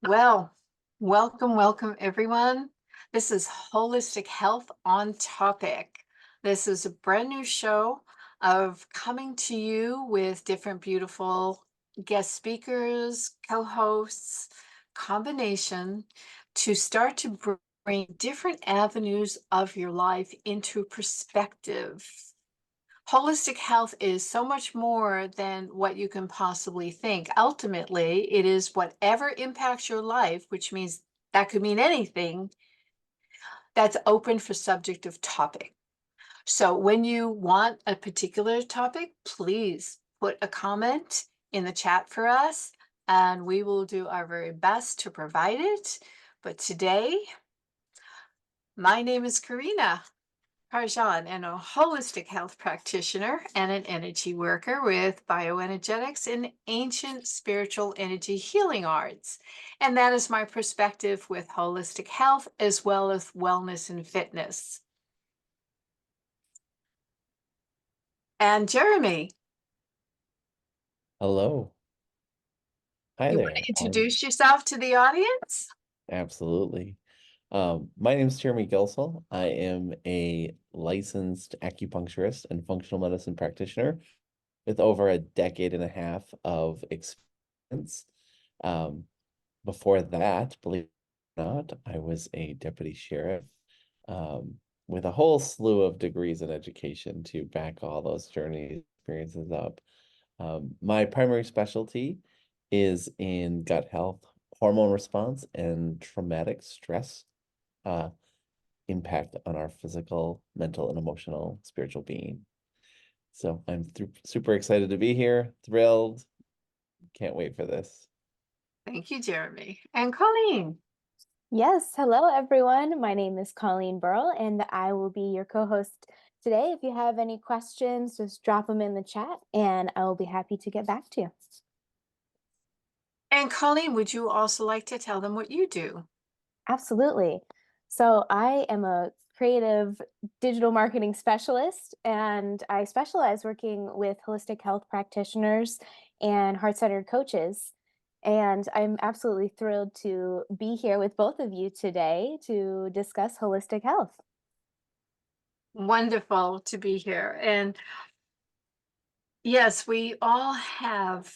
Well, welcome everyone. This is Holistic Health on Topic. This is a brand new show of coming to you with different beautiful guest speakers, co-hosts, combination to start to bring different avenues of your life into perspective. Holistic health is so much more than what you can possibly think. Ultimately, it is whatever impacts your life, which means that could mean anything that's open for subject of topic. So when you want a particular topic, please put a comment in the chat for us, and we will do our very best to provide it. But today, my name is Karina Carj'an, and a holistic health practitioner and an energy worker with bioenergetics and ancient spiritual energy healing arts. And that is my perspective with holistic health as well as wellness and fitness. And Jeremy, Hello. Hi you want there. to introduce yourself to the audience? Absolutely. My name is Jeremy Gilsoul. I am a licensed acupuncturist and functional medicine practitioner with over a decade and a half of experience. Um, Before that, believe it or not, I was a deputy sheriff with a whole slew of degrees in education to back all those journey experiences up. My primary specialty is in gut health, hormone response, and traumatic stress uh, impact on our physical, mental, and emotional, spiritual being. So I'm super excited to be here, thrilled, can't wait for this. Thank you, Jeremy. And Colleen. Yes, hello everyone. My name is Colleen Burrell, and I will be your co-host today. If you have any questions, just drop them in the chat, and I will be happy to get back to you. And Colleen, would you also like to tell them what you do? Absolutely. So I am a creative digital marketing specialist, and I specialize working with holistic health practitioners and heart-centered coaches. And I'm absolutely thrilled to be here with both of you today to discuss holistic health. Wonderful to be here. And yes, we all have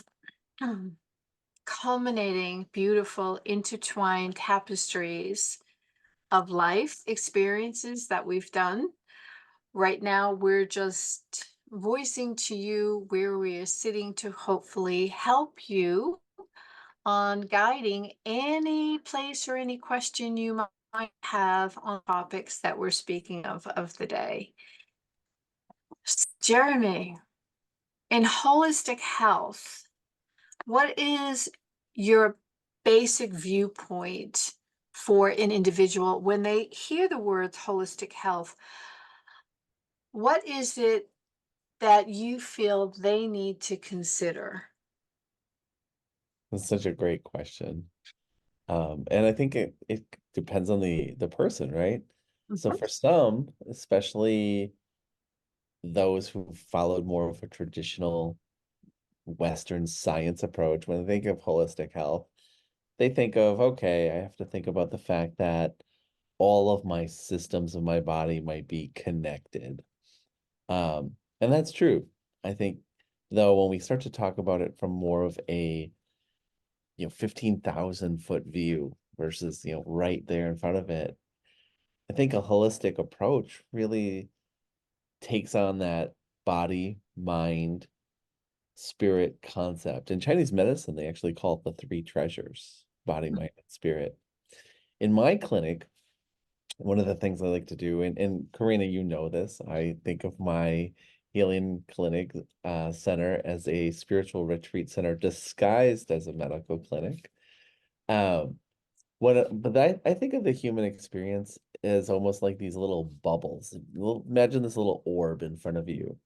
culminating, beautiful, intertwined tapestries of life experiences that we've done. Right now, we're just voicing to you where we are sitting to hopefully help you on guiding any place or any question you might have on topics that we're speaking of the day. Jeremy, in holistic health, what is your basic viewpoint for an individual when they hear the words holistic health? What is it that you feel they need to consider? That's such a great question. And I think it depends on the person, right? So Mhm. for some, especially those who followed more of a traditional Western science approach, when they think of holistic health, they think of, okay, I have to think about the fact that all of my systems of my body might be connected. And that's true. I think, though, when we start to talk about it from more of a, 15,000-foot view versus, right there in front of it, I think a holistic approach really takes on that body, mind, spirit concept. In Chinese medicine, they actually call it the three treasures: body, mind, and spirit. In my clinic, one of the things I like to do, and Karina, you know this, I think of my healing clinic center as a spiritual retreat center disguised as a medical clinic. Um, but I think of the human experience as almost like these little bubbles. Imagine this little orb in front of you,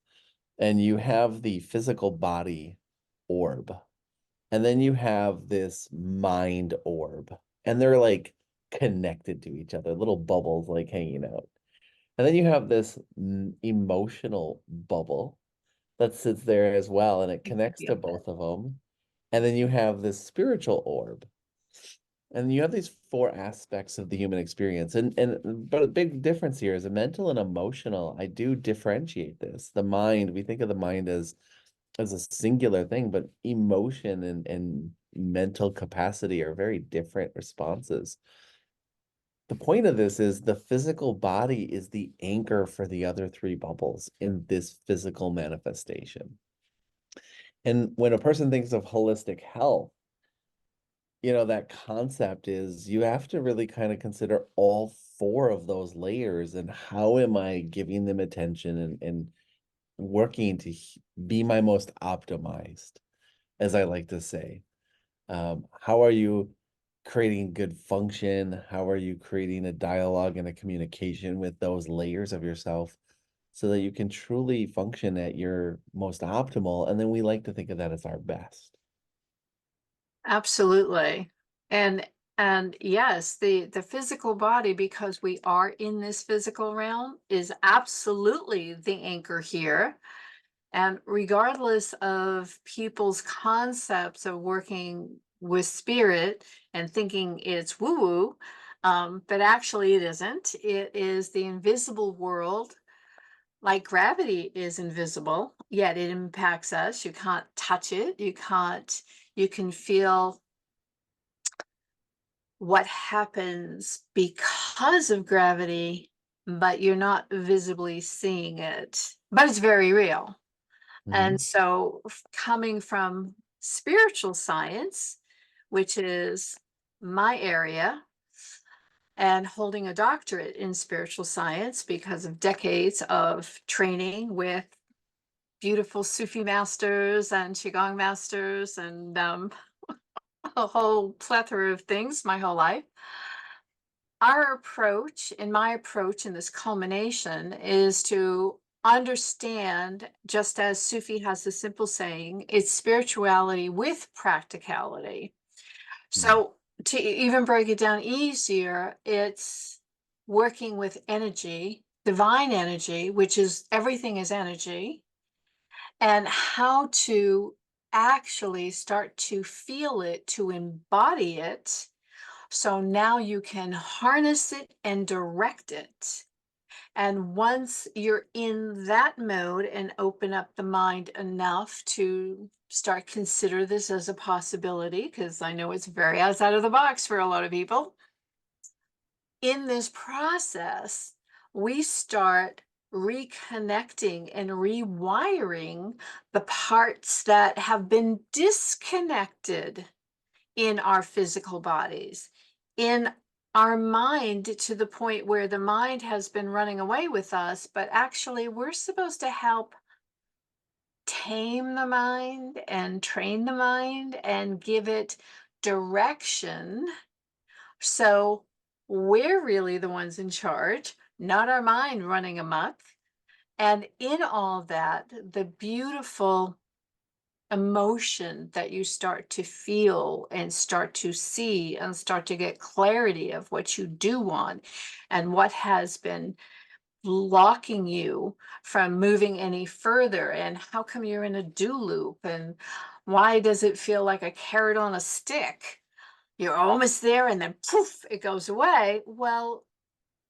and you have the physical body orb, and then you have this mind orb, and they're like connected to each other, little bubbles like hanging out. And then you have this emotional bubble that sits there as well, and it connects to Feel both of them. And then you have this spiritual orb. And you have these four aspects of the human experience. But a big difference here is a mental and emotional. I do differentiate this. The mind, we think of the mind as a singular thing, but emotion and mental capacity are very different responses. The point of this is the physical body is the anchor for the other three bubbles in this physical manifestation. And when a person thinks of holistic health, that concept is you have to really kind of consider all four of those layers and how am I giving them attention and working to be my most optimized, as I like to say. How are you creating good function? How are you creating a dialogue and a communication with those layers of yourself so that you can truly function at your most optimal? And then we like to think of that as our best. Absolutely. And and yes, the physical body, because we are in this physical realm, is absolutely the anchor here. And regardless of people's concepts of working with spirit and thinking it's woo-woo, but actually it isn't. It is the invisible world. Like gravity is invisible, yet it impacts us. You can't touch it. You can feel what happens because of gravity, but you're not visibly seeing it. But it's very real. And so, coming from spiritual science, which is my area, and holding a doctorate in spiritual science because of decades of training with beautiful Sufi masters and Qigong masters and a whole plethora of things my whole life. Our approach, and my approach in this culmination, is to understand, just as Sufi has a simple saying, it's spirituality with practicality. So, to even break it down easier, it's working with energy, divine energy, which is everything is energy, and how to actually start to feel it, to embody it, so now you can harness it and direct it. And once you're in that mode and open up the mind enough to start consider this as a possibility, because I know it's very outside of the box for a lot of people. In this process, we start reconnecting and rewiring the parts that have been disconnected in our physical bodies, in our mind, to the point where the mind has been running away with us, but actually we're supposed to help tame the mind and train the mind and give it direction. So we're really the ones in charge, not our mind running amok. And in all that, the beautiful emotion that you start to feel and start to see and start to get clarity of what you do want and what has been blocking you from moving any further, and how come you're in a do loop, and why does it feel like a carrot on a stick? You're almost there and then poof, it goes away. Well,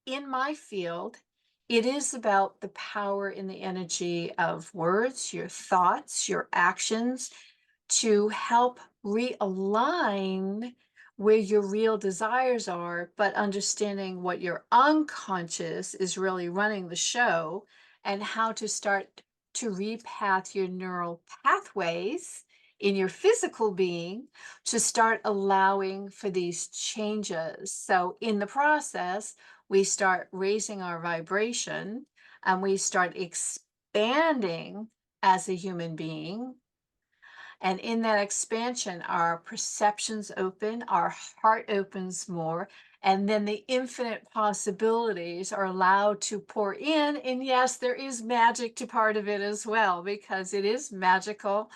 in my field, it is about the power in the energy of words, your thoughts, your actions, to help realign where your real desires are, but understanding what your unconscious is really running the show, and how to start to repath your neural pathways in your physical being to start allowing for these changes. So, in the process, we start raising our vibration and we start expanding as a human being. And in that expansion, our perceptions open, our heart opens more, and then the infinite possibilities are allowed to pour in. And yes, there is magic to part of it as well, because it is magical.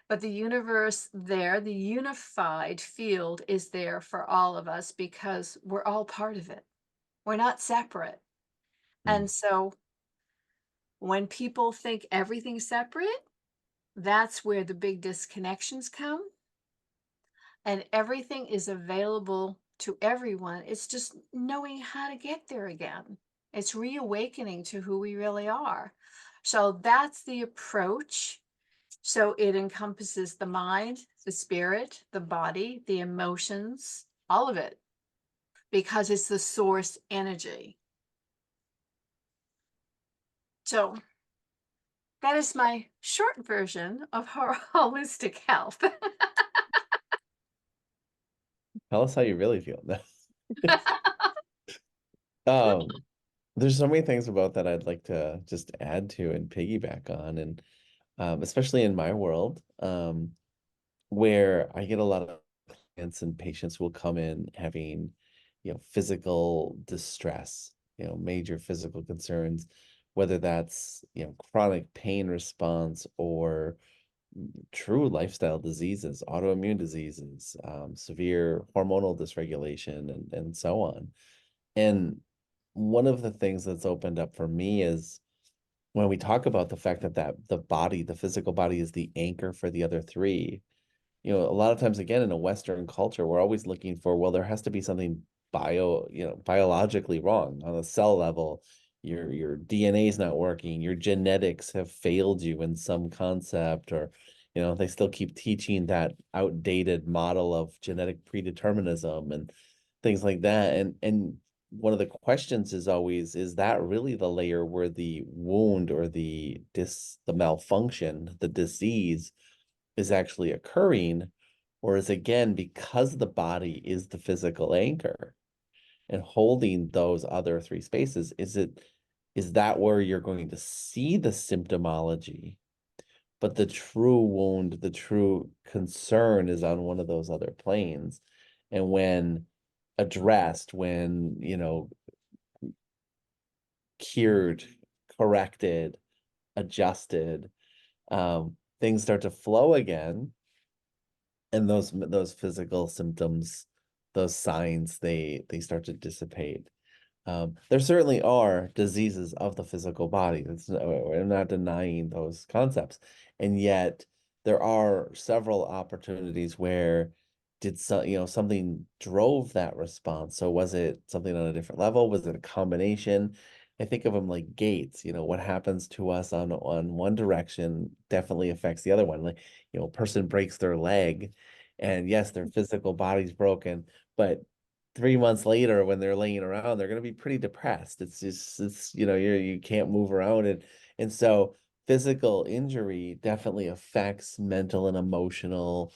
But the universe there, the unified field is there for all of us because we're all part of it. We're not separate. And so when people think everything's separate, that's where the big disconnections come. And everything is available to everyone. It's just knowing how to get there again. It's reawakening to who we really are. So that's the approach. So it encompasses the mind, the spirit, the body, the emotions, all of it, because it's the source energy. So that is my short version of holistic health. Tell us how you really feel. Um, there's so many things about that I'd like to just add to and piggyback on, and especially in my world, where I get a lot of clients and patients will come in having, physical distress, major physical concerns, whether that's, chronic pain response or true lifestyle diseases, autoimmune diseases, severe hormonal dysregulation, and so on. And one of the things that's opened up for me is when we talk about the fact that the body, the physical body, is the anchor for the other three. A lot of times, again, in a Western culture, we're always looking for, well, there has to be something biologically wrong on a cell level. Your DNA is not working, your genetics have failed you in some concept, or they still keep teaching that outdated model of genetic predeterminism and things like that. And one of the questions is always, is that really the layer where the wound or the malfunction, the disease is actually occurring? Or is, again, because the body is the physical anchor and holding those other three spaces, is that where you're going to see the symptomology, but the true wound, the true concern is on one of those other planes? And when addressed, when cured, corrected, adjusted, things start to flow again, and those physical symptoms, those signs, they start to dissipate. There certainly are diseases of the physical body. I'm not denying those concepts, and yet there are several opportunities where something drove that response. So was it something on a different level? Was it a combination? I think of them like gates. What happens to us on one direction definitely affects the other one. Like, a person breaks their leg, and yes, their physical body's broken, but 3 months later, when they're laying around, they're going to be pretty depressed. You can't move around, and so physical injury definitely affects mental and emotional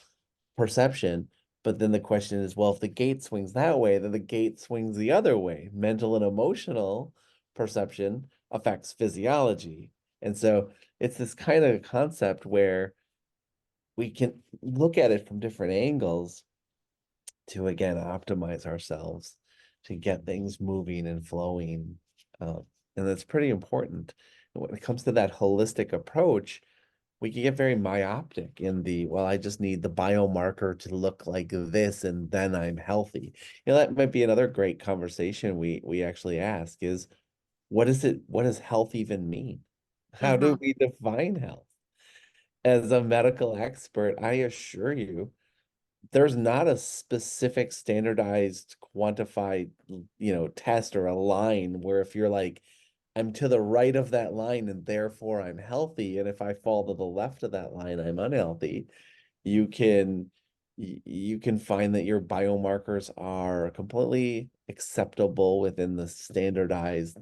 perception. But then the question is, well, if the gate swings that way, then the gate swings the other way. Mental and emotional perception affects physiology. And so it's this kind of concept where we can look at it from different angles to, again, optimize ourselves, to get things moving and flowing. And that's pretty important. And when it comes to that holistic approach, we can get very myopic in well, I just need the biomarker to look like this and then I'm healthy. That might be another great conversation we actually ask is, what does health even mean? How do we define health? As a medical expert, I assure you, there's not a specific standardized quantified test or a line where if you're like, I'm to the right of that line and therefore I'm healthy, and if I fall to the left of that line I'm unhealthy. You can find that your biomarkers are completely acceptable within the standardized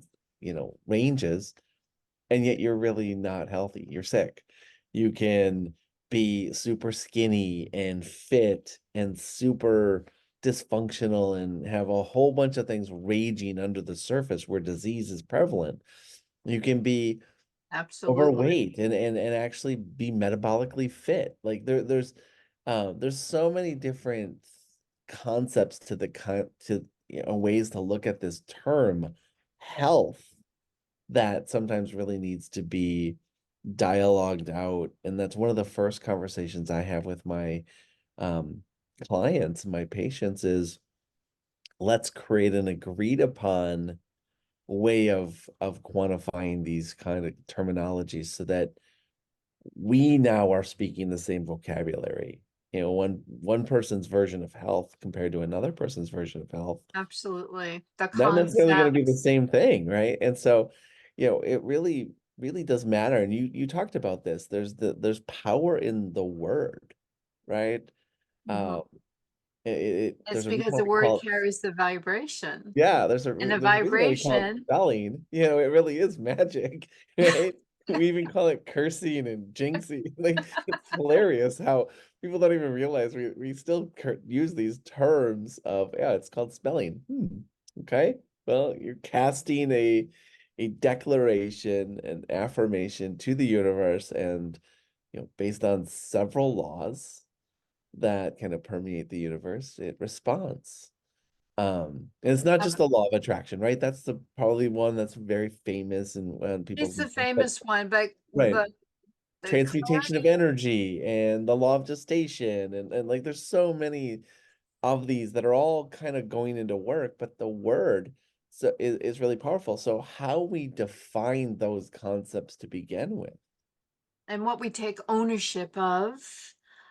ranges, and yet you're really not healthy, you're sick. You can be super skinny and fit and super dysfunctional and have a whole bunch of things raging under the surface where disease is prevalent. You can be Absolutely. overweight and actually be metabolically fit. Like there's so many different concepts to ways to look at this term health that sometimes really needs to be dialogued out. And that's one of the first conversations I have with my um, clients, my patients, is let's create an agreed upon way of quantifying these kind of terminologies so that we now are speaking the same vocabulary. one person's version of health compared to another person's version of health, Absolutely. The not necessarily going to be the concepts. same thing, right? And so, it really does matter. And you talked about this. There's power in the word, right? Mhm. Um, It's there's a reason because why the we word call it, carries the vibration. yeah, And the there's a reason why we call it vibration spelling. It really is magic, right? We even call it cursing and jinxing. Like, it's hilarious how people don't even realize we still use these terms of, yeah, it's called spelling. Okay. Well, you're casting a declaration, an affirmation to the universe, and based on several laws that kind of permeate the universe, it responds. And it's not just the law of attraction, right? That's the probably one that's very famous and when people it's the Google, but famous one, but right, the transmutation of clarity energy and the law of gestation, and like there's so many of these that are all kind of going into work, but the word is really powerful. So how we define those concepts to begin with. and what we take ownership of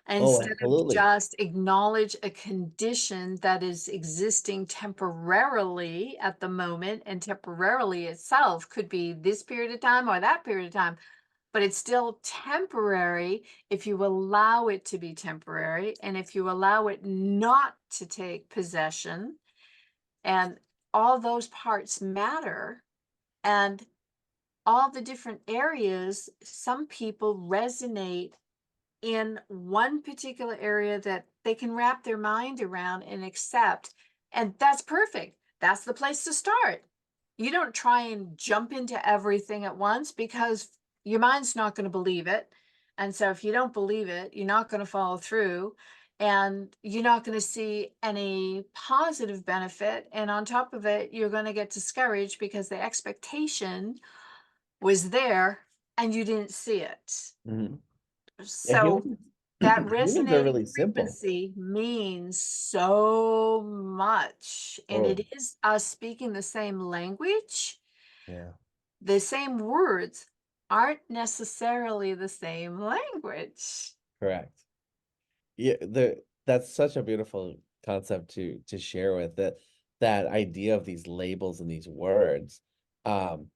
Oh, instead of absolutely. just acknowledge a condition that is existing temporarily at the moment, and temporarily itself could be this period of time or that period of time, but it's still temporary if you allow it to be temporary, and if you allow it not to take possession, and all those parts matter. And all the different areas, some people resonate in one particular area that they can wrap their mind around and accept. And that's perfect. That's the place to start. You don't try and jump into everything at once because your mind's not going to believe it. And so if you don't believe it, you're not going to follow through, and you're not going to see any positive benefit. And on top of it, you're going to get discouraged because the expectation was there and you didn't see it. Mhm. Yeah, So that humans are resonating really simple. frequency means so much. And it Totally. is us speaking the same language. Yeah, The same words aren't necessarily the same language. correct. Yeah, that's such a beautiful concept to share with that idea of these labels and these words. Um,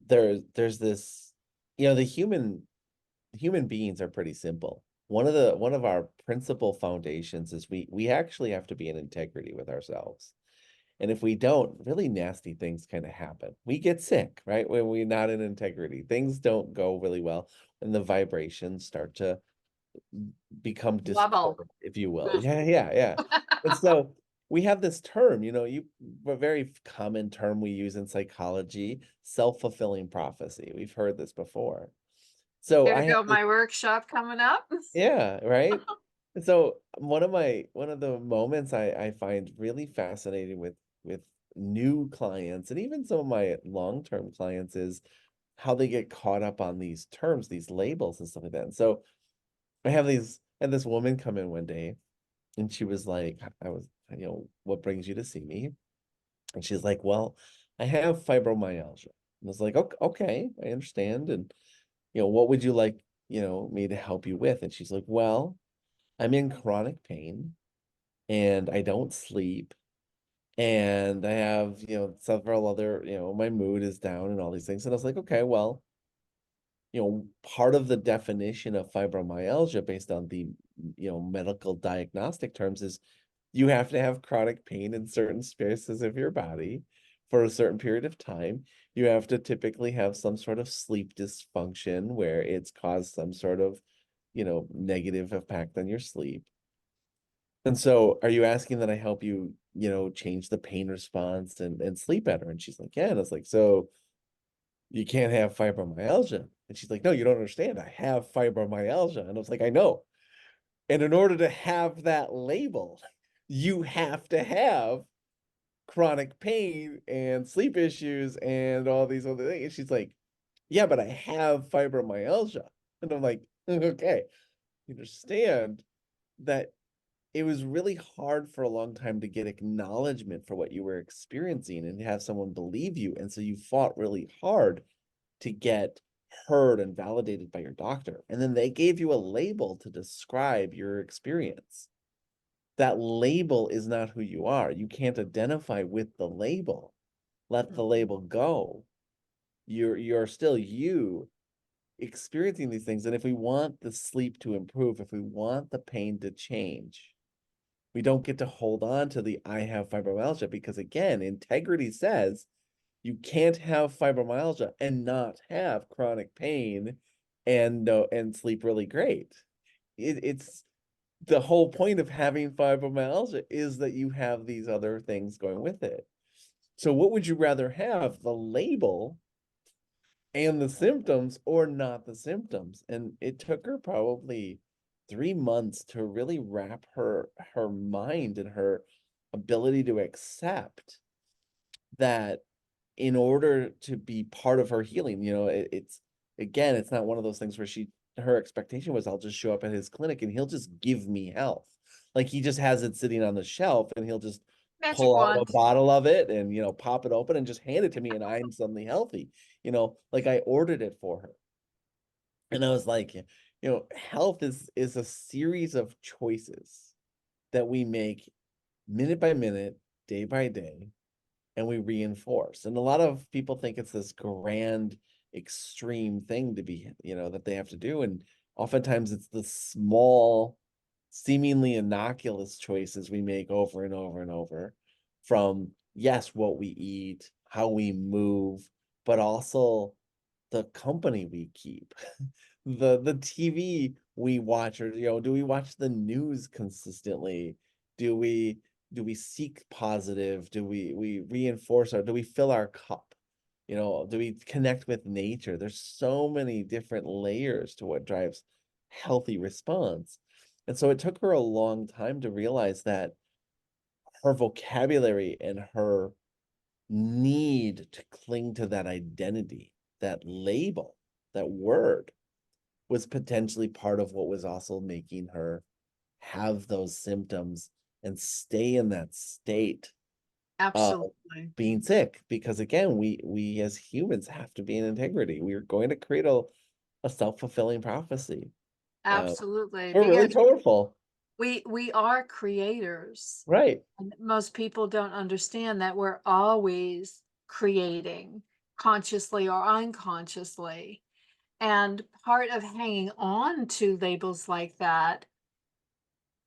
there's this, the human beings are pretty simple. One of our principal foundations is we actually have to be in integrity with ourselves. And if we don't, really nasty things kind of happen. We get sick, right? When we're not in integrity. Things don't go really well, and the vibrations start to become Wobble. discordant, if you will. Yeah, yeah, yeah. And so we have this term, a very common term we use in psychology, self-fulfilling prophecy. We've heard this before. So Here I we have go, this, my workshop coming up. yeah, right. And so one of the moments I find really fascinating with new clients and even some of my long-term clients is how they get caught up on these terms, these labels and stuff like that. And so had this woman come in one day and she was like, what brings you to see me? And she's like, well, I have fibromyalgia. And I was like, okay, I understand. And, what would you like, me to help you with? And she's like, well, I'm in chronic pain and I don't sleep. And I have, several other, my mood is down and all these things. And I was like, okay, well, part of the definition of fibromyalgia based on the, medical diagnostic terms is you have to have chronic pain in certain spaces of your body for a certain period of time. You have to typically have some sort of sleep dysfunction where it's caused some sort of, negative impact on your sleep. And so are you asking that I help you, change the pain response and sleep better? And she's like, yeah. And I was like, so you can't have fibromyalgia. And she's like, no, you don't understand. I have fibromyalgia. And I was like, I know. And in order to have that label, you have to have chronic pain and sleep issues and all these other things. And she's like, yeah, but I have fibromyalgia. And I'm like, okay, you understand that it was really hard for a long time to get acknowledgement for what you were experiencing and have someone believe you. And so you fought really hard to get heard and validated by your doctor. And then they gave you a label to describe your experience. That label is not who you are. You can't identify with the label. Let the label go. You're still you experiencing these things. And if we want the sleep to improve, if we want the pain to change, we don't get to hold on to the I have fibromyalgia, because again, integrity says you can't have fibromyalgia and not have chronic pain and sleep really great. It's the whole point of having fibromyalgia is that you have these other things going with it. So what would you rather have, the label and the symptoms, or not the symptoms? And it took her probably 3 months to really wrap her mind and her ability to accept that in order to be part of her healing, it's again, it's not one of those things where her expectation was, I'll just show up at his clinic and he'll just give me health. Like he just has it sitting on the shelf and he'll just Magic pull out a wand. bottle of it and, pop it open and just hand it to me and I'm suddenly healthy. Like I ordered it for her. And I was like, health is a series of choices that we make minute by minute, day by day, and we reinforce. And a lot of people think it's this grand, extreme thing to be, that they have to do. And oftentimes it's the small, seemingly innocuous choices we make over and over and over, from, yes, what we eat, how we move, but also the company we keep, the TV we watch, or do we watch the news consistently? Do we seek positive? Do we reinforce do we fill our cup? Do we connect with nature? There's so many different layers to what drives healthy response. And so it took her a long time to realize that her vocabulary and her need to cling to that identity, that label, that word, was potentially part of what was also making her have those symptoms and stay in that state of Absolutely. being sick. Because again, we as humans have to be in integrity. We are going to create a self-fulfilling prophecy. Absolutely. We're really Because powerful. we are creators. Right. And most people don't understand that we're always creating, consciously or unconsciously. And part of hanging on to labels like that,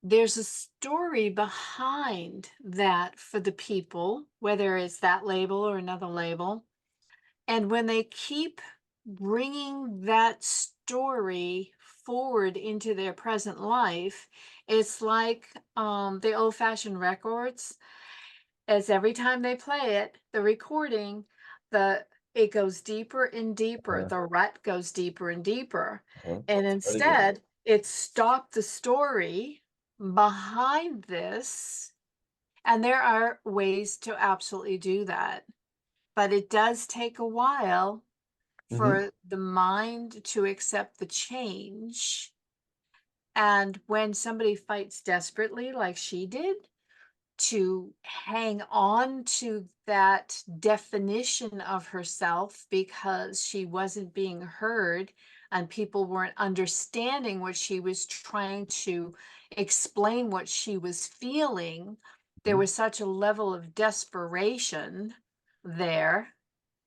there's a story behind that for the people, whether it's that label or another label. And when they keep bringing that story forward into their present life, it's like the old-fashioned records. As every time they play it, the recording, it goes deeper and deeper. Uh, The rut goes deeper and deeper. uh, And start again. instead, it stopped the story behind this. And there are ways to absolutely do that. But it does take a while Mhm. for the mind to accept the change. And when somebody fights desperately, like she did, to hang on to that definition of herself because she wasn't being heard and people weren't understanding what she was trying to explain, what she was feeling. There Mhm. was such a level of desperation there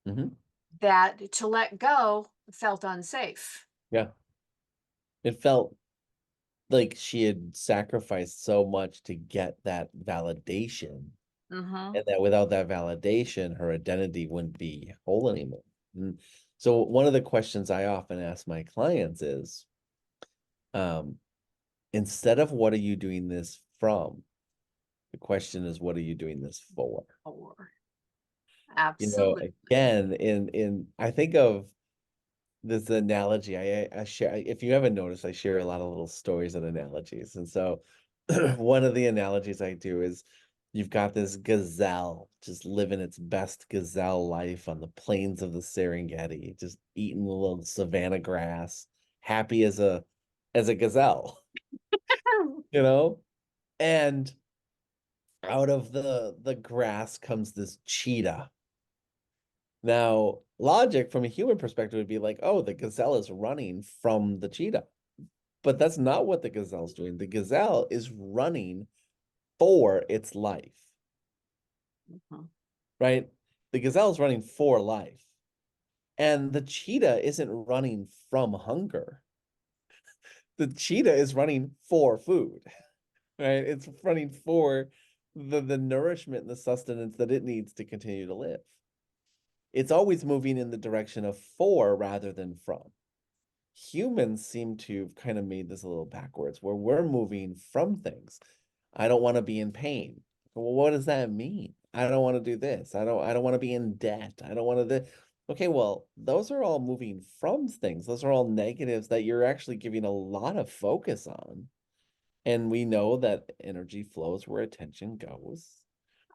Mhm. that to let go felt unsafe. Yeah. It felt like she had sacrificed so much to get that validation, Hmm. and that without that validation, her identity wouldn't be whole anymore. And so one of the questions I often ask my clients is, um, instead of what are you doing this from, the question is, what are you doing this for? Or absolutely. Again, in I think of this analogy. I share, if you haven't noticed, I share a lot of little stories and analogies. And so one of the analogies I do is, you've got this gazelle just living its best gazelle life on the plains of the Serengeti, just eating a little savanna grass, happy as a gazelle, you know? And out of the grass comes this cheetah. Now, logic from a human perspective would be like, oh, the gazelle is running from the cheetah. But that's not what the gazelle's doing. The gazelle is running for its life, Mhm. right? The gazelle is running for life. And the cheetah isn't running from hunger. The cheetah is running for food, right? It's running for the nourishment and the sustenance that it needs to continue to live. It's always moving in the direction of for rather than from. Humans seem to have kind of made this a little backwards where we're moving from things. I don't want to be in pain. Well, what does that mean? I don't want to do this. I don't want to be in debt. I don't want to Okay, well, those are all moving from things. Those are all negatives that you're actually giving a lot of focus on. And we know that energy flows where attention goes,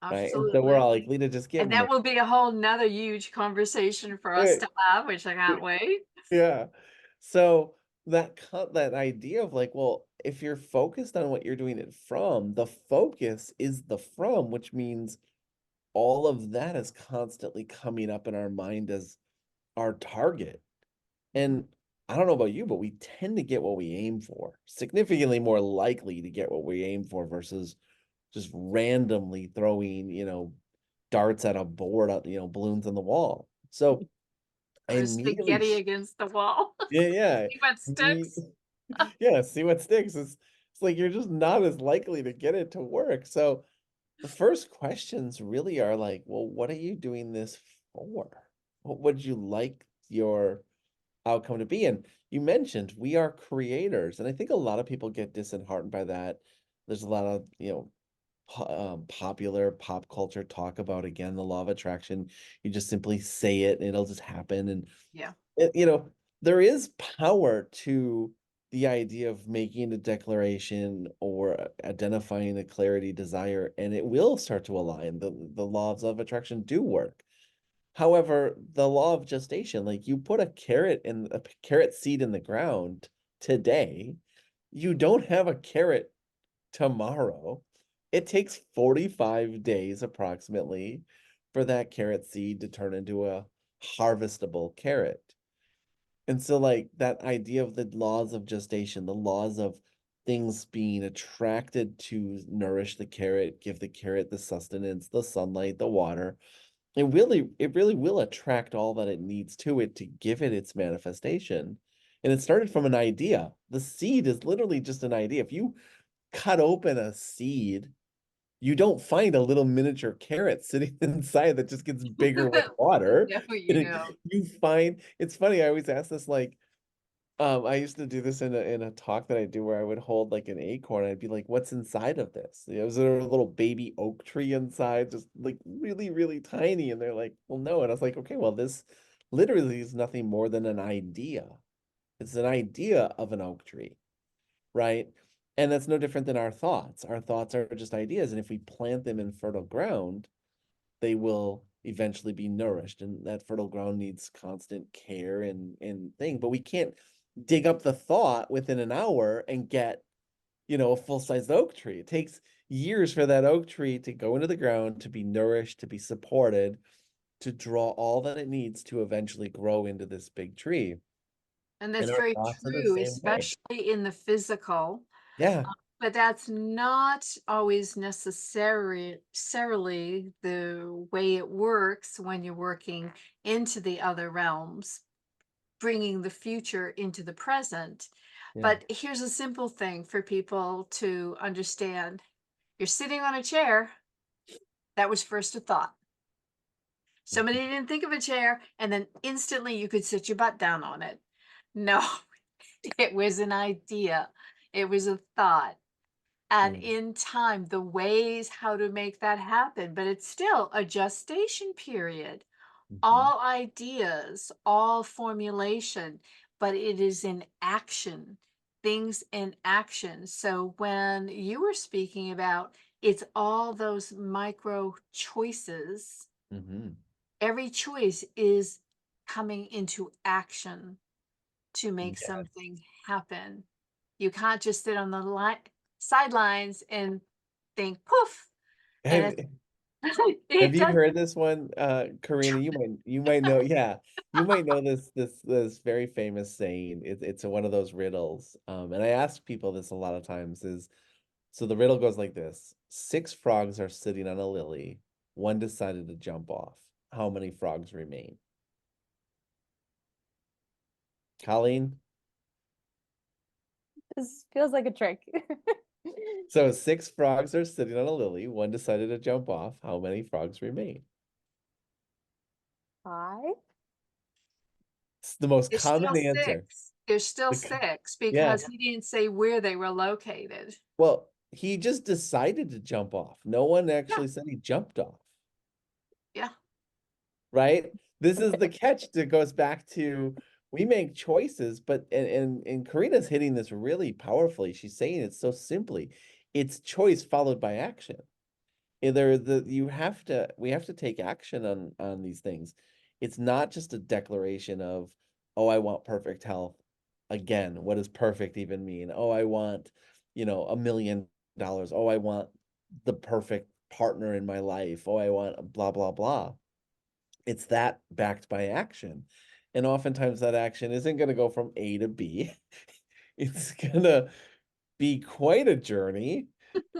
right? And so we're Absolutely. all likely to just get And that more. will be a whole nother huge conversation for us to have, which I can't wait. Yeah. So that idea of like, well, if you're focused on what you're doing it from, the focus is the from, which means all of that is constantly coming up in our mind as our target. And I don't know about you, but we tend to get what we aim for, significantly more likely to get what we aim for versus just randomly throwing, darts at a board, balloons on the wall. So I Or immediately, spaghetti against the wall. yeah, yeah. See what Me- sticks. Yeah, see what sticks. It's like you're just not as likely to get it to work. So the first questions really are like, well, what are you doing this for? What would you like your outcome to be? And you mentioned we are creators, and I think a lot of people get disheartened by that. There's a lot of, popular pop culture talk about, again, the law of attraction. You just simply say it and it'll just happen. And Yeah. there is power to the idea of making a declaration or identifying a clarity desire, and it will start to align. The laws of attraction do work. However, the law of gestation, like you put a carrot seed in the ground today, you don't have a carrot tomorrow. It takes 45 days approximately for that carrot seed to turn into a harvestable carrot. And so, like, that idea of the laws of gestation, the laws of things being attracted to nourish the carrot, give the carrot the sustenance, the sunlight, the water, it really will attract all that it needs to it to give it its manifestation. And it started from an idea. The seed is literally just an idea. If you cut open a seed, you don't find a little miniature carrot sitting inside that just gets bigger with water. No, you know. You find, it's funny, I always ask this, like, I used to do this in a talk that I do where I would hold like an acorn. I'd be like, "What's inside of this?" Is there a little baby oak tree inside, just like really, really tiny? And they're like, "Well, no." And I was like, "Okay, well, this literally is nothing more than an idea. It's an idea of an oak tree, right?" And that's no different than our thoughts. Our thoughts are just ideas, and if we plant them in fertile ground, they will eventually be nourished. And that fertile ground needs constant care and thing. But we can't dig up the thought within an hour and get, a full-sized oak tree. It takes years for that oak tree to go into the ground, to be nourished, to be supported, to draw all that it needs to eventually grow into this big tree. And And that's our very thoughts are the true, same way. especially in the physical. Yeah. But that's not always necessarily the way it works when you're working into the other realms, bringing the future into the present. Yeah. But here's a simple thing for people to understand. You're sitting on a chair, that was first a thought. Somebody didn't think of a chair, and then instantly you could sit your butt down on it. No, it was an idea. It was a thought. And Mm. in time, the ways how to make that happen, but it's still a gestation period. Mhm. All ideas, all formulation, but it is in action, things in action. So when you were speaking about it's all those micro choices, Mhm. every choice is coming into action to make Yeah. something happen. You can't just sit on the sidelines and think poof and it's Have It you does. heard this one, Karina? You might know, yeah, you might know this very famous saying. It's one of those riddles. And I ask people this a lot of times is, so the riddle goes like this: six frogs are sitting on a lily. One decided to jump off. How many frogs remain? Colleen? This feels like a trick. So six frogs are sitting on a lily. One decided to jump off. How many frogs remain? 5? It's the most There's common still answer. six. There's still The co- six yeah. because he didn't say where they were located. Well, he just decided to jump off. No one Yeah, actually said he jumped off, yeah, right? This is the catch that goes back to, we make choices, but and Karina's hitting this really powerfully. She's saying it so simply. It's choice followed by action. Either we have to take action on these things. It's not just a declaration of, oh, I want perfect health. Again, what does perfect even mean? Oh, I want, $1 million. Oh, I want the perfect partner in my life. Oh, I want blah blah blah. It's that backed by action. And oftentimes that action isn't going to go from A to B. It's gonna be quite a journey,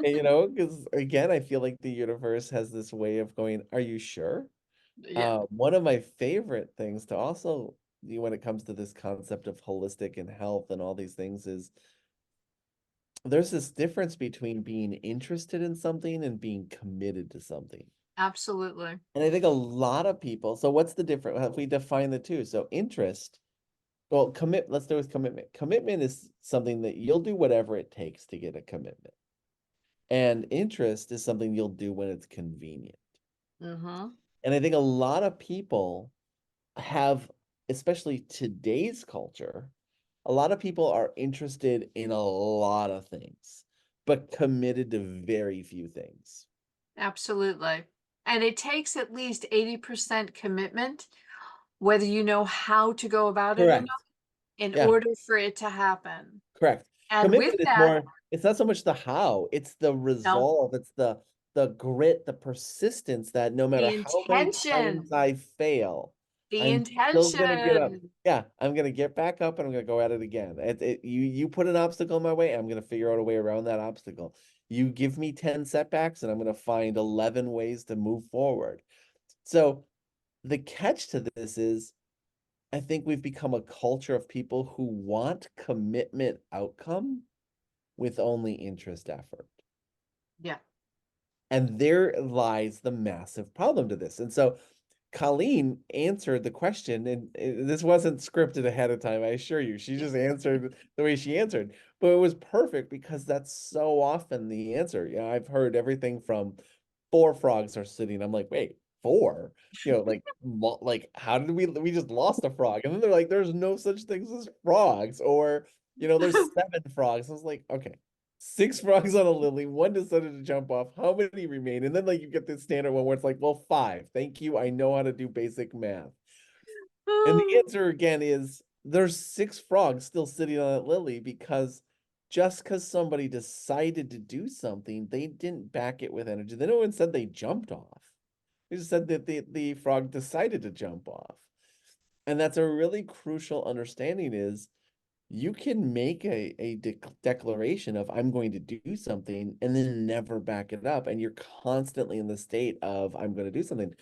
because again, I feel like the universe has this way of going, are you sure? yeah, One of my favorite things to also, when it comes to this concept of holistic and health and all these things, is there's this difference between being interested in something and being committed to something. absolutely. And I think a lot of people, so what's the difference if we define the two? So interest, well, let's do with commitment. Commitment is something that you'll do whatever it takes to get a commitment. And interest is something you'll do when it's convenient. Mm-hmm. And I think a lot of people have, especially today's culture, a lot of people are interested in a lot of things, but committed to very few things. Absolutely. And it takes at least 80% commitment, whether you know how to go about it or not, Correct. in Yeah. order for it to happen. Correct. And with Commitment is that, more, it's not so much the how, it's the no, resolve, it's the grit, the persistence that no matter the how many intention, times I fail, the I'm still gonna get up. intention. Yeah, I'm gonna get back up and I'm gonna go at it again. You put an obstacle in my way, I'm gonna figure out a way around that obstacle. You give me 10 setbacks and I'm gonna find 11 ways to move forward. So the catch to this is, I think we've become a culture of people who want commitment outcome with only interest effort. Yeah. And there lies the massive problem to this. And so Colleen answered the question, and this wasn't scripted ahead of time, I assure you. She just answered the way she answered, but it was perfect because that's so often the answer. Yeah, I've heard everything from four frogs are sitting. I'm like, wait, four? Like how did we just lost a frog? And then they're like, there's no such things as frogs, or there's seven frogs. I was like, okay, six frogs on a lily, one decided to jump off. How many remain? And then like you get this standard one where it's like, well, five. Thank you. I know how to do basic math. And the answer again is there's six frogs still sitting on that lily because just because somebody decided to do something, they didn't back it with energy. They no one said they jumped off. They just said that the frog decided to jump off. And that's a really crucial understanding is you can make a declaration of I'm going to do something and then never back it up. And you're constantly in the state of I'm going to do something,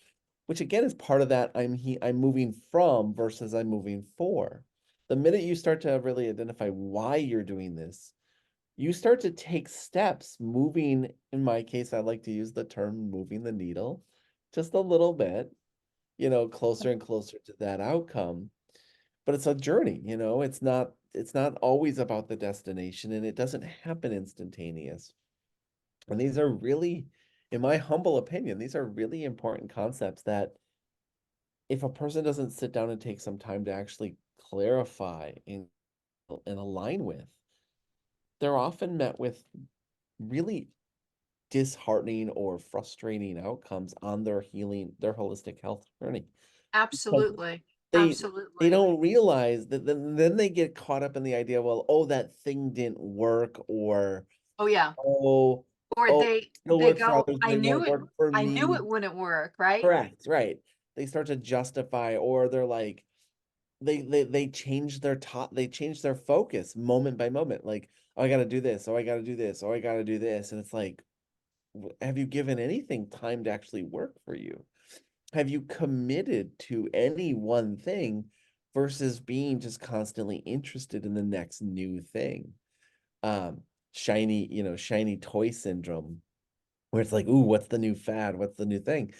which again is part of that I'm moving from versus I'm moving for. The minute you start to really identify why you're doing this, you start to take steps moving. In my case, I like to use the term moving the needle just a little bit, closer and closer to that outcome. But it's a journey, it's not always about the destination, and it doesn't happen instantaneous. And these are really, in my humble opinion, these are really important concepts that if a person doesn't sit down and take some time to actually clarify and align with, they're often met with really disheartening or frustrating outcomes on their holistic health journey. Because Absolutely. they Absolutely. don't realize that then they get caught up in the idea, well, oh, that thing didn't work, or Oh, yeah. oh, Or oh, it'll they work for go, others, but it won't work for I knew it me. wouldn't work, right? Correct, right. They start to justify, or they're like, they change their they change their focus moment by moment. Like, oh, I gotta do this, oh, I gotta do this, oh, I gotta do this. And it's like, have you given anything time to actually work for you? Have you committed to any one thing versus being just constantly interested in the next new thing? Shiny toy syndrome, where it's like, ooh, what's the new fad? What's the new thing?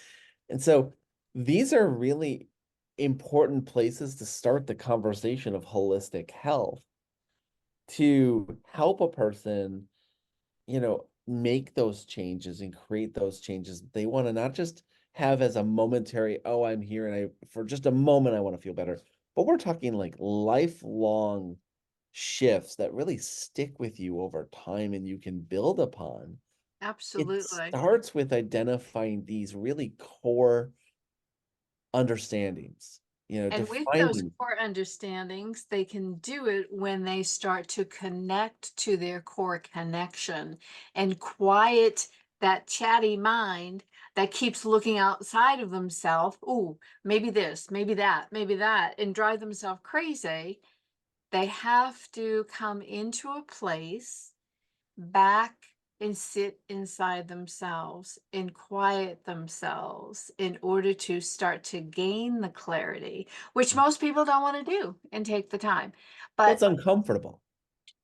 And so these are really important places to start the conversation of holistic health, to help a person, make those changes and create those changes they want to not just have as a momentary, oh, I'm here and for just a moment I want to feel better, but we're talking like lifelong shifts that really stick with you over time and you can build upon. It Absolutely. starts with identifying these really core understandings, And with those defining. core understandings, they can do it when they start to connect to their core connection and quiet that chatty mind that keeps looking outside of themselves. Ooh, maybe this, maybe that, and drive themselves crazy. They have to come into a place back and sit inside themselves and quiet themselves in order to start to gain the clarity, which most people don't want to do and take the time. Well, it's But uncomfortable.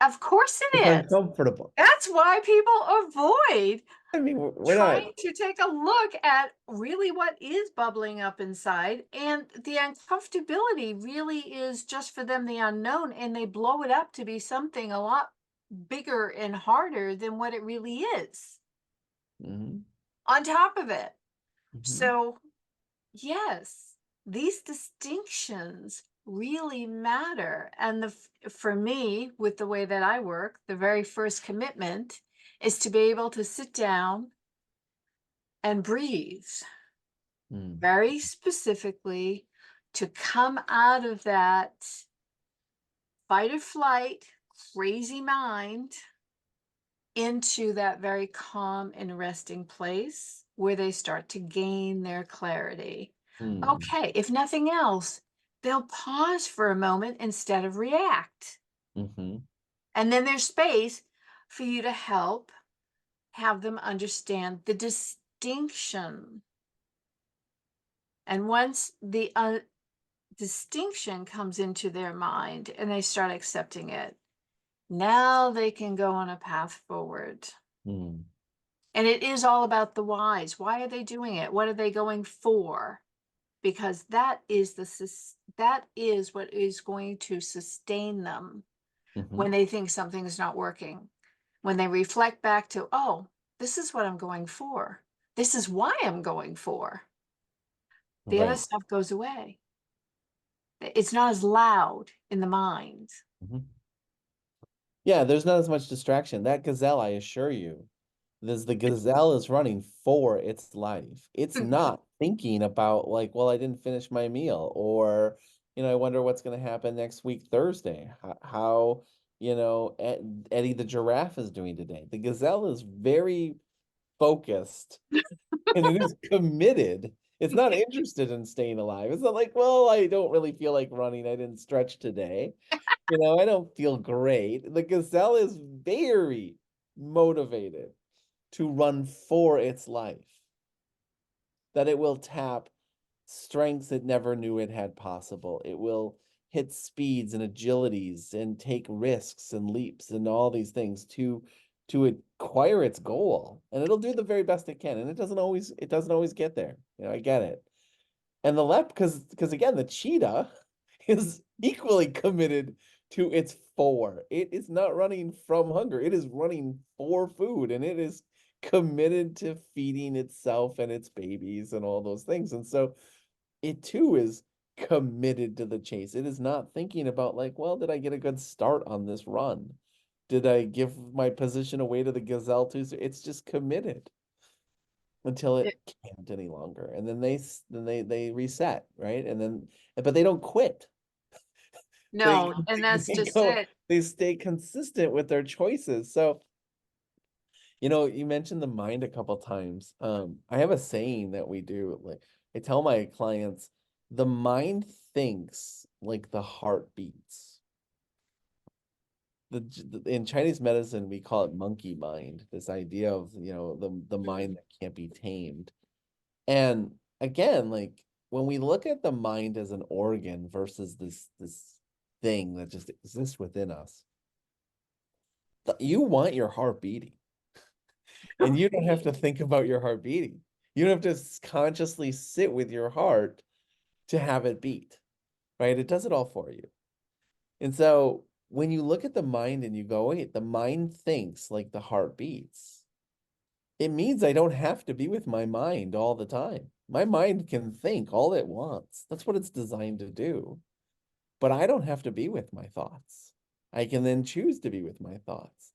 of course It's it is. uncomfortable. That's why people avoid I mean, we're not. trying to take a look at really what is bubbling up inside. And the uncomfortability really is just for them the unknown, and they blow it up to be something a lot bigger and harder than what it really is Mhm, on top of it. mhm, So, yes, these distinctions really matter. And for me, with the way that I work, the very first commitment is to be able to sit down and breathe mm, very specifically, to come out of that fight or flight crazy mind into that very calm and resting place where they start to gain their clarity. mm, Okay, if nothing else, they'll pause for a moment instead of react. mhm, And then there's space for you to help have them understand the distinction. And once the distinction comes into their mind and they start accepting it, now they can go on a path forward. mm. And it is all about the whys. Why are they doing it? What are they going for? Because that is that is what is going to sustain them Mhm. when they think something is not working. When they reflect back to, oh, this is what I'm going for. This is why I'm going for. The other Right. stuff goes away. It's not as loud in the mind. Mhm. Yeah, there's not as much distraction. That gazelle, I assure you, the gazelle is running for its life. It's not thinking about like, well, I didn't finish my meal, or I wonder what's going to happen next week, Thursday. How Eddie the giraffe is doing today. The gazelle is very focused and it is committed. It's not interested in staying alive. It's not like, well, I don't really feel like running. I didn't stretch today. I don't feel great. The gazelle is very motivated to run for its life, that it will tap strengths it never knew it had possible. It will hit speeds and agilities and take risks and leaps and all these things to acquire its goal. And it'll do the very best it can. And it doesn't always get there. I get it. And the left, because again, the cheetah is equally committed to its for. It is not running from hunger. It is running for food, and it is committed to feeding itself and its babies and all those things. And so it too is committed to the chase. It is not thinking about like, well, did I get a good start on this run? Did I give my position away to the gazelle too? So it's just committed until it can't any longer, and then they reset, right? And then, but they don't quit. They No, and that's they just go it. they stay consistent with their choices. So You know, you mentioned the mind a couple times. I have a saying that we do. Like, I tell my clients, the mind thinks like the heart beats. In Chinese medicine, we call it monkey mind. This idea of, you know, the mind that can't be tamed. And again, like when we look at the mind as an organ versus this thing that just exists within us, you want your heart beating. And you don't have to think about your heart beating. You don't have to consciously sit with your heart to have it beat, right? It does it all for you. And so when you look at the mind and you go, wait, the mind thinks like the heart beats, it means I don't have to be with my mind all the time. My mind can think all it wants. That's what it's designed to do. But I don't have to be with my thoughts. I can then choose to be with my thoughts.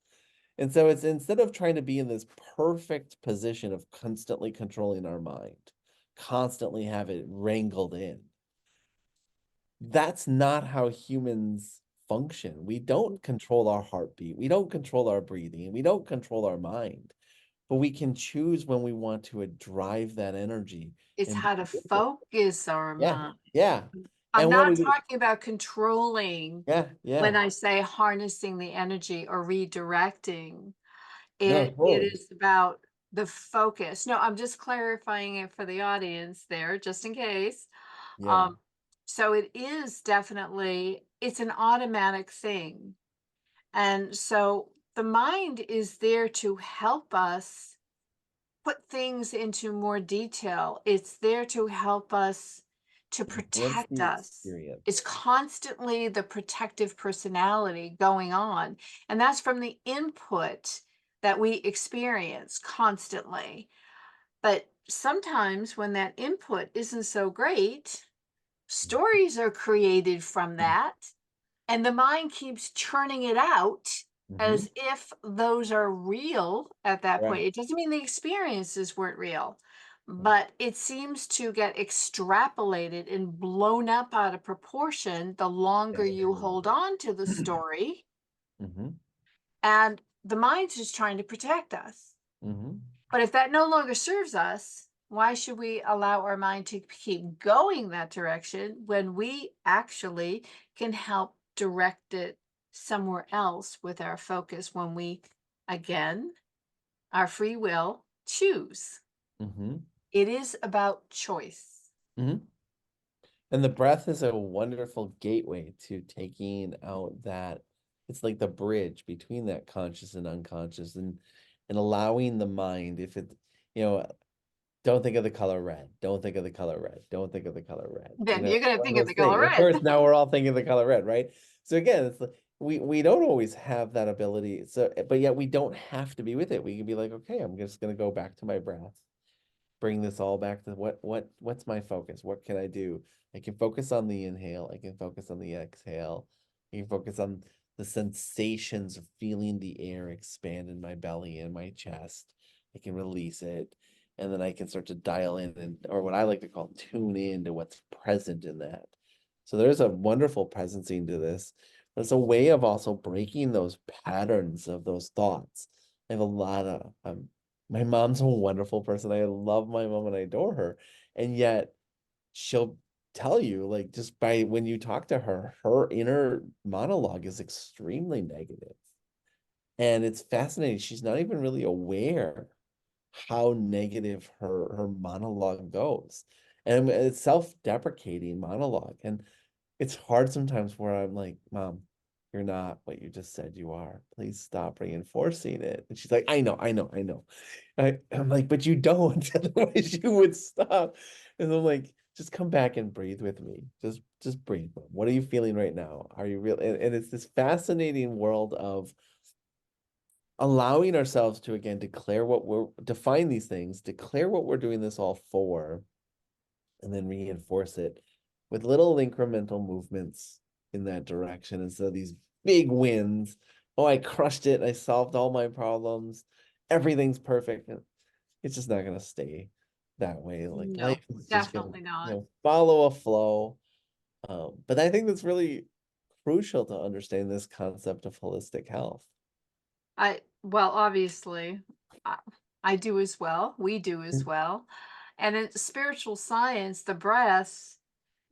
And so it's instead of trying to be in this perfect position of constantly controlling our mind, constantly have it wrangled in. That's not how humans function. We don't control our heartbeat. We don't control our breathing. We don't control our mind. But we can choose when we want to drive that energy. It's And how to focus our yeah, mind. yeah. I'm And what not it is, talking about controlling yeah, when yeah. I say harnessing the energy or redirecting. No, It totally. is about the focus. No, I'm just clarifying it for the audience there, just in case. Yeah. Um, so it is definitely, it's an automatic thing. And so the mind is there to help us put things into more detail. It's there to help us to Enhance protect the us. experience. It's constantly the protective personality going on. And that's from the input that we experience constantly. But sometimes when that input isn't so great, stories are created from that. And the mind keeps churning it out Mm-hmm. as if those are real at that point. Right. It doesn't mean the experiences weren't real, Right. but it seems to get extrapolated and blown up out of proportion the longer you hold on to the story. Mm-hmm. And the mind's just trying to protect us. Mm-hmm. But if that no longer serves us, why should we allow our mind to keep going that direction when we actually can help direct it somewhere else with our focus when we, again, our free will, choose? Mm-hmm. It is about choice. Mm-hmm. And the breath is a wonderful gateway to taking out that it's like the bridge between that conscious and unconscious and allowing the mind, if it, you know, don't think of the color red, don't think of the color red, don't think of the color red. You Then know, you're going to one of think of those the color things. Of red. course, now we're all thinking of the color red, right? So again, it's like we don't always have that ability. So, but yet we don't have to be with it. We can be like, okay, I'm just gonna go back to my breath, bring this all back to what's my focus? What can I do? I can focus on the inhale, I can focus on the exhale, I can focus on the sensations of feeling the air expand in my belly and my chest. I can release it. And then I can start to dial in and, or what I like to call tune in to what's present in that. So there's a wonderful presencing to this. But it's a way of also breaking those patterns of those thoughts. I have a lot of my mom's a wonderful person. I love my mom and I adore her. And yet she'll tell you, like, just by when you talk to her, her inner monologue is extremely negative. And it's fascinating. She's not even really aware how negative her monologue goes. And it's self-deprecating monologue. And it's hard sometimes where I'm like, Mom, you're not what you just said you are. Please stop reinforcing it. And she's like, I know, I know, I know. I'm like, but you don't. Otherwise you would stop. And I'm like, just come back and breathe with me. Just breathe. What are you feeling right now? Are you real? And it's this fascinating world of allowing ourselves to again declare what we're define these things, declare what we're doing this all for, and then reinforce it with little incremental movements in that direction instead of these big wins. Oh, I crushed it. I solved all my problems. Everything's perfect. It's just not going to stay that way. Like No, life is just going to, definitely not. follow a flow. But I think that's really crucial to understand this concept of holistic health. Well, obviously, I I do as well. We do as well. And in spiritual science, the breath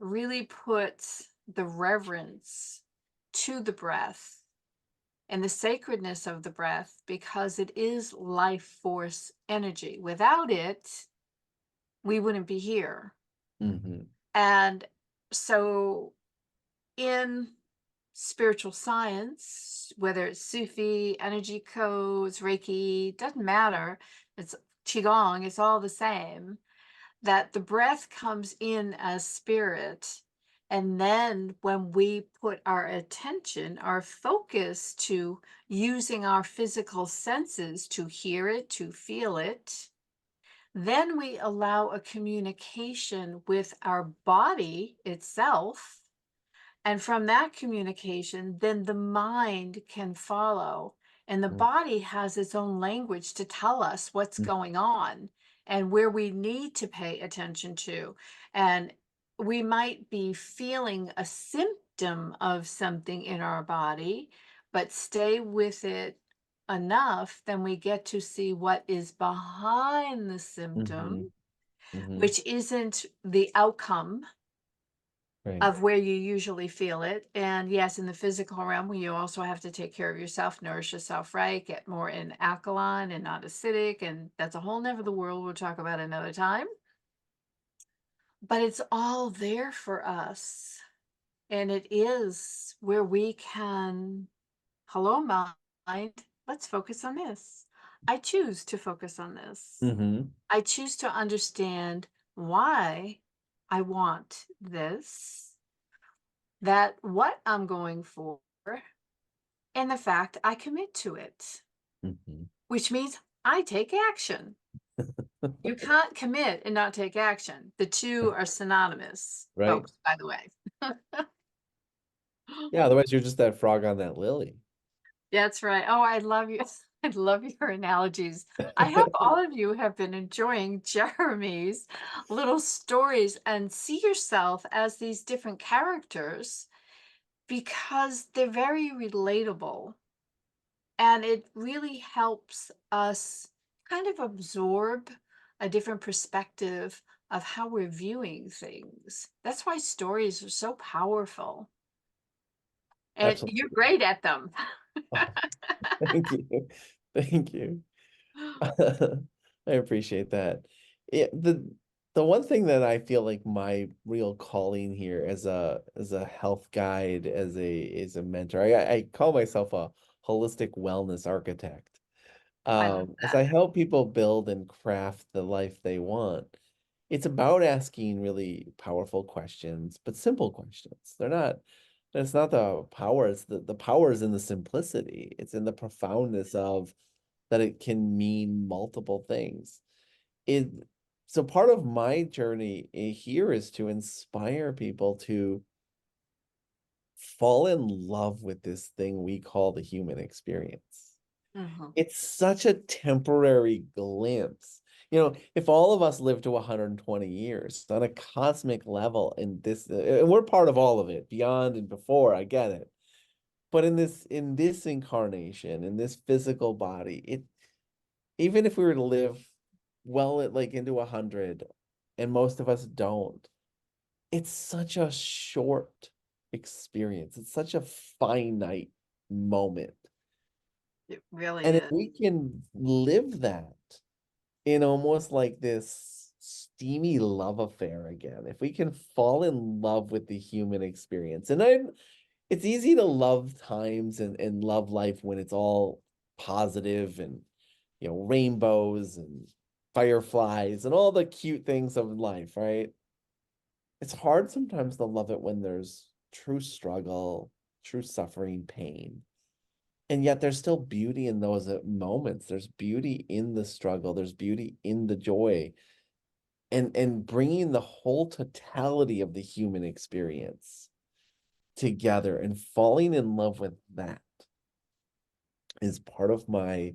really puts the reverence to the breath and the sacredness of the breath because it is life force energy. Without it, we wouldn't be here. Hmm. And so in spiritual science, whether it's Sufi, energy codes, Reiki, doesn't matter. It's Qigong, it's all the same. That the breath comes in as spirit. And then when we put our attention, our focus to using our physical senses to hear it, to feel it, then we allow a communication with our body itself, and from that communication, then the mind can follow. And the body has its own language to tell us what's going on and where we need to pay attention to. And we might be feeling a symptom of something in our body, but stay with it enough, then we get to see what is behind the Hmm. symptom, Hmm. which isn't the outcome Right. of where you usually feel it. And yes, in the physical realm, you also have to take care of yourself, nourish yourself right, get more in alkaline and not acidic. And that's a whole nother the world we'll talk about another time. But it's all there for us. And it is where we can, hello, mind, let's focus on this. I choose to focus on this. Hmm. I choose to understand why I want this, that what I'm going for, and the fact I commit to it, Hmm. which means I take action. You can't commit and not take action. The two are synonymous, Right. folks, by the way. Yeah, otherwise you're just that frog on that lily. That's right. Oh, I love you. I love your analogies. I hope all of you have been enjoying Jeremy's little stories and see yourself as these different characters because they're very relatable. And it really helps us kind of absorb a different perspective of how we're viewing things. That's why stories are so powerful. And Absolutely. you're great at them. Thank you. Thank you. I appreciate that. The one thing that I feel like my real calling here as a health guide, as a mentor, I call myself a holistic wellness architect. I love As I that. help people build and craft the life they want, it's about asking really powerful questions, but simple questions. It's not the power, it's the power is in the simplicity. It's in the profoundness of that it can mean multiple things. It so part of my journey here is to inspire people to fall in love with this thing we call the human experience. Mhm. It's such a temporary glimpse. You know, if all of us live to 120 years on a cosmic level in this, and we're part of all of it, beyond and before, I get it. But in this incarnation, in this physical body, it even if we were to live well like into 100, and most of us don't, it's such a short experience. It's such a finite moment. It really And if is. we can live that in almost like this steamy love affair again, if we can fall in love with the human experience, it's easy to love times and love life when it's all positive and rainbows and fireflies and all the cute things of life, right? It's hard sometimes to love it when there's true struggle, true suffering, pain. And yet there's still beauty in those moments. There's beauty in the struggle. There's beauty in the joy. And bringing the whole totality of the human experience together and falling in love with that is part of my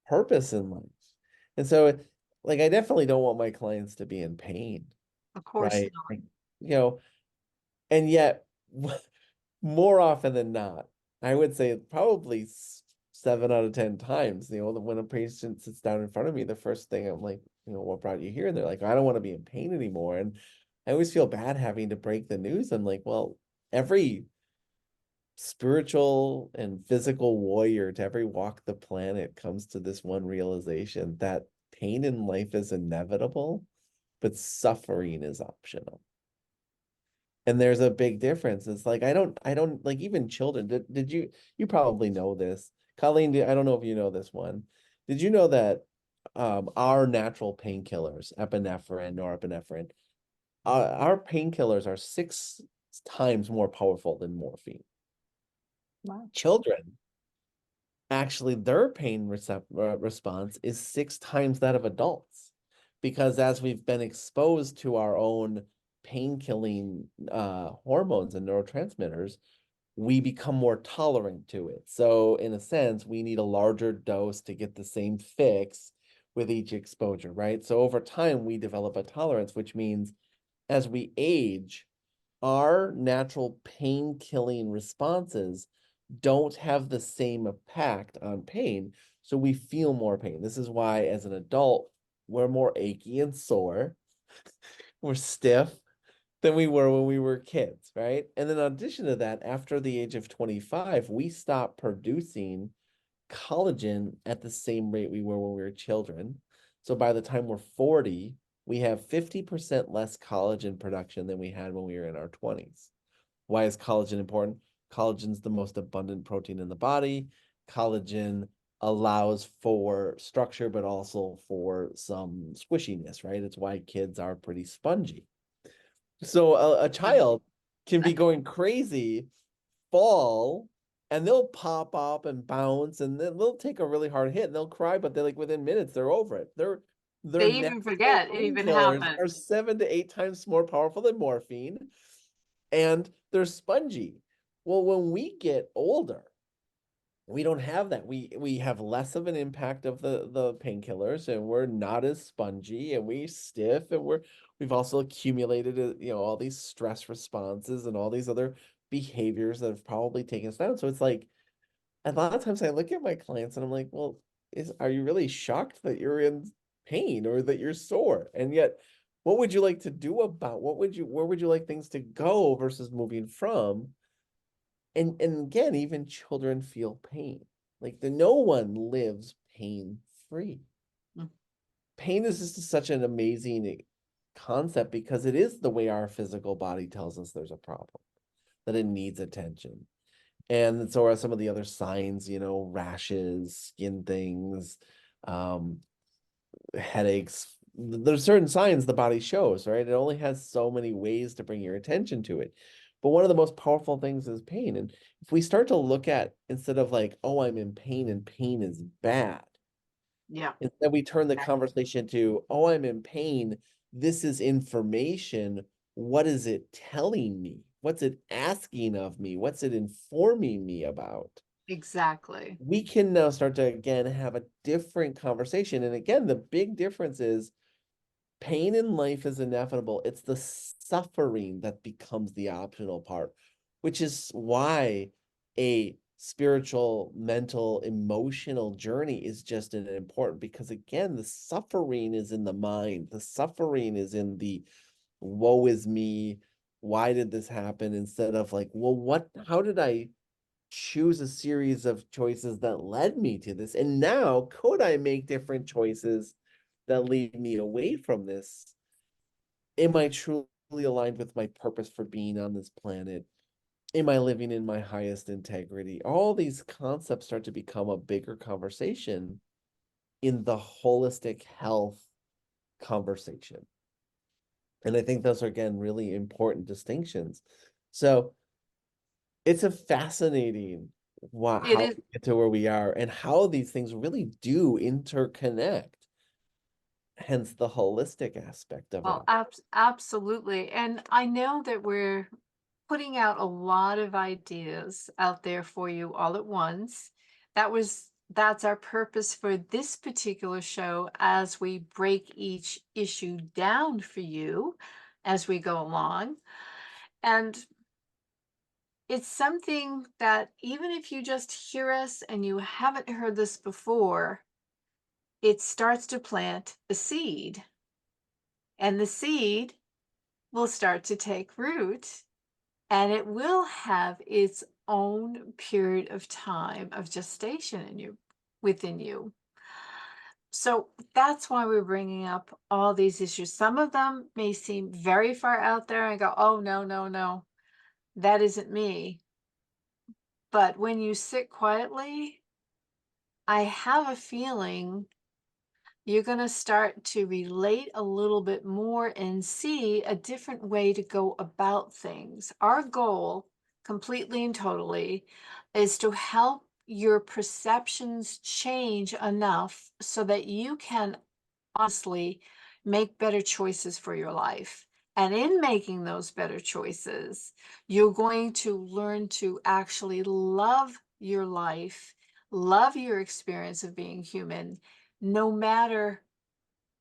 purpose in life. And so, like, I definitely don't want my clients to be in pain, Of course right? not. Like, and yet more often than not, I would say probably 7 out of 10 times, when a patient sits down in front of me, the first thing I'm like, what brought you here? And they're like, I don't want to be in pain anymore. And I always feel bad having to break the news. I'm like, well, every spiritual and physical warrior to every walk the planet comes to this one realization that pain in life is inevitable, but suffering is optional. And there's a big difference. It's like, I don't like, even children, did you probably know this. Colleen, I don't know if you know this one. Did you know that our natural painkillers, epinephrine, norepinephrine, our painkillers are 6 times more powerful than morphine? Wow. Children, actually, their pain response is 6 times that of adults, because as we've been exposed to our own pain-killing hormones and neurotransmitters, we become more tolerant to it. So in a sense, we need a larger dose to get the same fix with each exposure, right? So over time, we develop a tolerance, which means as we age, our natural pain-killing responses don't have the same impact on pain, so we feel more pain. This is why, as an adult, we're more achy and sore, we're stiff than we were when we were kids, right? And then in addition to that, after the age of 25, we stop producing collagen at the same rate we were when we were children. So by the time we're 40, we have 50% less collagen production than we had when we were in our 20s. Why is collagen important? Collagen's the most abundant protein in the body. Collagen allows for structure, but also for some squishiness, right? It's why kids are pretty spongy. So a child can be going crazy, fall, and they'll pop up and bounce, and then they'll take a really hard hit and they'll cry, but they're like, within minutes, they're over it. Their They even natural forget it even painkillers happened. are 7 to 8 times more powerful than morphine, and they're spongy. Well, when we get older, we don't have that. We have less of an impact of the painkillers, and we're not as spongy, and we stiff, and we've also accumulated all these stress responses and all these other behaviors that have probably taken us down. So it's like, a lot of times I look at my clients and I'm like, well, are you really shocked that you're in pain or that you're sore? And yet, what would you like to do about where would you like things to go versus moving from? And again, even children feel pain. Like no one lives pain free. Mm. Pain is just such an amazing concept because it is the way our physical body tells us there's a problem, that it needs attention. And so are some of the other signs, rashes, skin things, headaches. There's certain signs the body shows, right? It only has so many ways to bring your attention to it. But one of the most powerful things is pain. And if we start to look at, instead of like, oh, I'm in pain and pain is bad, Yeah. instead we turn the conversation to, oh, I'm in pain. This is information. What is it telling me? What's it asking of me? What's it informing me about? Exactly. We can now start to, again, have a different conversation. And again, the big difference is pain in life is inevitable. It's the suffering that becomes the optional part, which is why a spiritual, mental, emotional journey is just as important, because again, the suffering is in the mind. The suffering is in the woe is me. Why did this happen? Instead of like, well, how did I choose a series of choices that led me to this? And now, could I make different choices that lead me away from this? Am I truly aligned with my purpose for being on this planet? Am I living in my highest integrity? All these concepts start to become a bigger conversation in the holistic health conversation. And I think those are, again, really important distinctions. So it's a fascinating It how is. we get to where we are and how these things really do interconnect, hence the holistic aspect of it. Well, absolutely. And I know that we're putting out a lot of ideas out there for you all at once. That's our purpose for this particular show, as we break each issue down for you as we go along. And it's something that even if you just hear us and you haven't heard this before, it starts to plant a seed, and the seed will start to take root, and it will have its own period of time of gestation in you, within you. So that's why we're bringing up all these issues. Some of them may seem very far out there and go, oh, no, no, no, that isn't me. But when you sit quietly, I have a feeling you're going to start to relate a little bit more and see a different way to go about things. Our goal, completely and totally, is to help your perceptions change enough so that you can honestly make better choices for your life. And in making those better choices, you're going to learn to actually love your life, love your experience of being human, no matter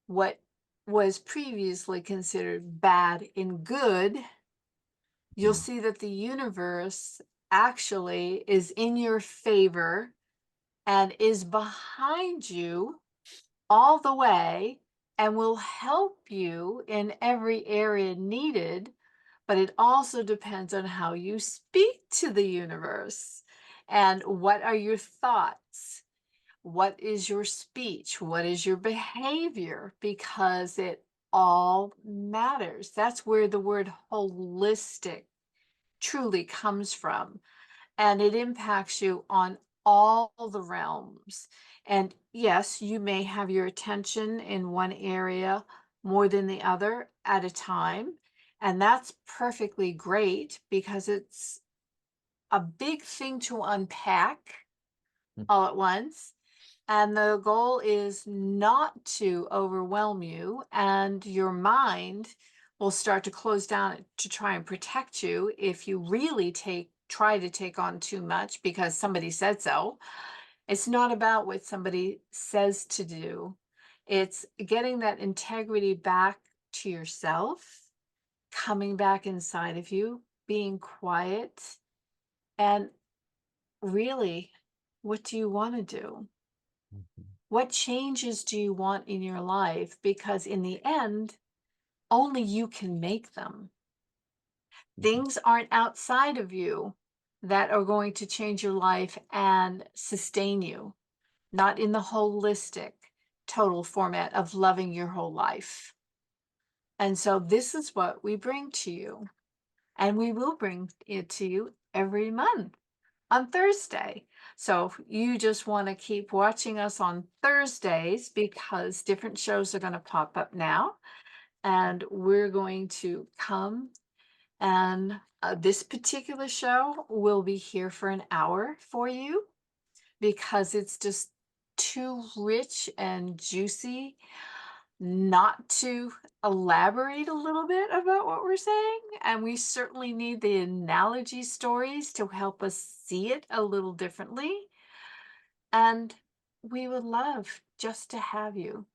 what was previously considered bad and good. You'll Mm. see that the universe actually is in your favor and is behind you all the way and will help you in every area needed. But it also depends on how you speak to the universe and what are your thoughts. What is your speech? What is your behavior? Because it all matters. That's where the word holistic truly comes from. And it impacts you on all the realms. And yes, you may have your attention in one area more than the other at a time. And that's perfectly great because it's a big thing to unpack Mm. all at once. And the goal is not to overwhelm you, and your mind will start to close down to try and protect you if you really try to take on too much because somebody said so. It's not about what somebody says to do. It's getting that integrity back to yourself, coming back inside of you, being quiet, and really, what do you want to do? Mhm. What changes do you want in your life? Because in the end, only you can make them. Mhm. Things aren't outside of you that are going to change your life and sustain you, not in the holistic, total format of loving your whole life. And so this is what we bring to you. And we will bring it to you every month on Thursday. So if you just want to keep watching us on Thursdays because different shows are going to pop up now. And we're going to come and this particular show will be here for an hour for you because it's just too rich and juicy not to elaborate a little bit about what we're saying. And we certainly need the analogy stories to help us see it a little differently. And we would love just to have you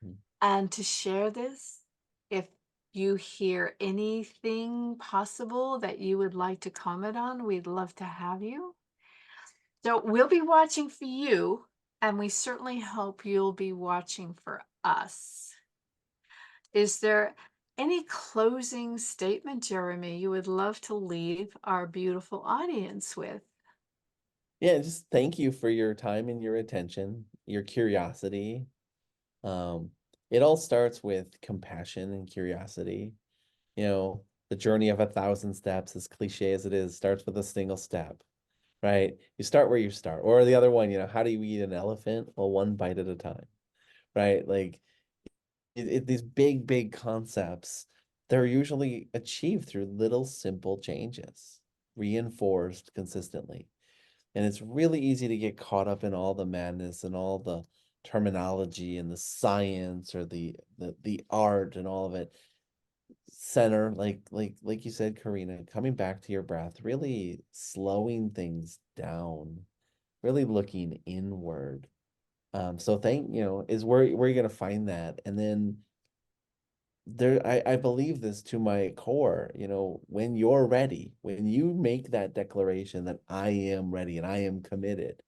Mm. and to share this. If you hear anything possible that you would like to comment on, we'd love to have you. So we'll be watching for you, and we certainly hope you'll be watching for us. Is there any closing statement, Jeremy, you would love to leave our beautiful audience with? Yeah, just thank you for your time and your attention, your curiosity. Um, it all starts with compassion and curiosity. You know, the journey of 1,000 steps, as cliche as it is, starts with a single step, right? You start where you start. Or the other one, how do you eat an elephant? Well, one bite at a time, right? Like these big, big concepts, they're usually achieved through little simple changes, reinforced consistently. And it's really easy to get caught up in all the madness and all the terminology and the science or the art and all of it. Center, like you said, Karina, coming back to your breath, really slowing things down, really looking inward. So is where you're gonna find that. And then I believe this to my core, when you're ready, when you make that declaration that I am ready and I am committed,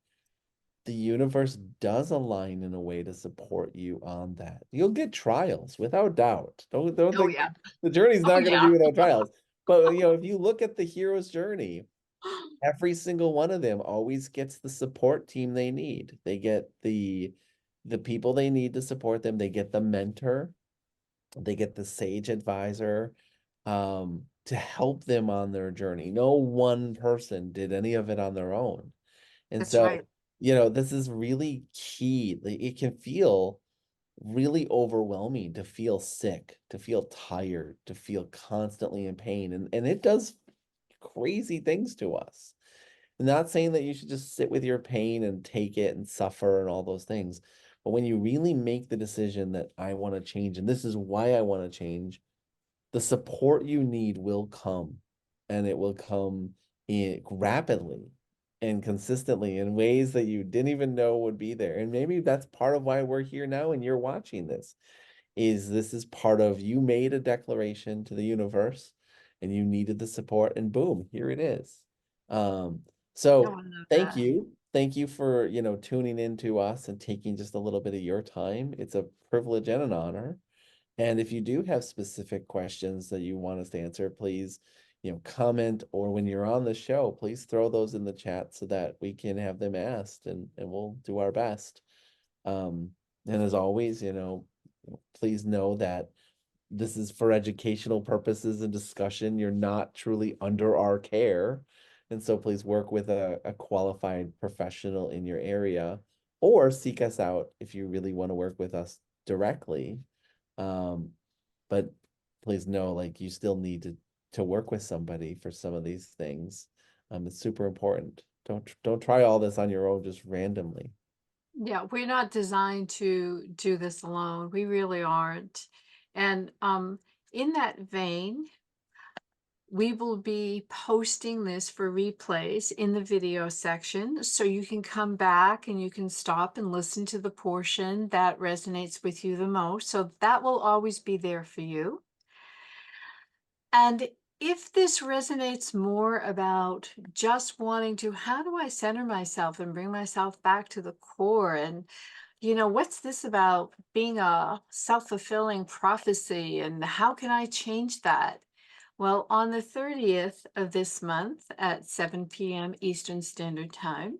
the universe does align in a way to support you on that. You'll get trials without doubt. Don't Oh think yeah. the journey's Oh not going to yeah. be without trials. But if you look at the hero's journey, every single one of them always gets the support team they need. They get the people they need to support them. They get the mentor, they get the sage advisor to help them on their journey. No one person did any of it on their own. And That's right. so, this is really key. Like, it can feel really overwhelming to feel sick, to feel tired, to feel constantly in pain. And it does crazy things to us. I'm not saying that you should just sit with your pain and take it and suffer and all those things. But when you really make the decision that I want to change, and this is why I want to change, the support you need will come, and it will come rapidly and consistently in ways that you didn't even know would be there. And maybe that's part of why we're here now and you're watching this is part of, you made a declaration to the universe and you needed the support, and boom, here it is. Um, Oh, so I love thank that. you. Thank you for, tuning in to us and taking just a little bit of your time. It's a privilege and an honor. And if you do have specific questions that you want us to answer, please, comment, or when you're on the show, please throw those in the chat so that we can have them asked, and we'll do our best. Um, and as always, please know that this is for educational purposes and discussion. You're not truly under our care. And so please work with a qualified professional in your area, or seek us out if you really want to work with us directly. But please know, like, you still need to work with somebody for some of these things. It's super important. Don't try all this on your own just randomly. Yeah, we're not designed to do this alone. We really aren't. And in that vein, we will be posting this for replays in the video section, so you can come back and you can stop and listen to the portion that resonates with you the most. So that will always be there for you. And if this resonates more about just wanting to, how do I center myself and bring myself back to the core? And, what's this about being a self-fulfilling prophecy? And how can I change that? Well, on the 30th of this month at 7 p.m. Eastern Standard Time,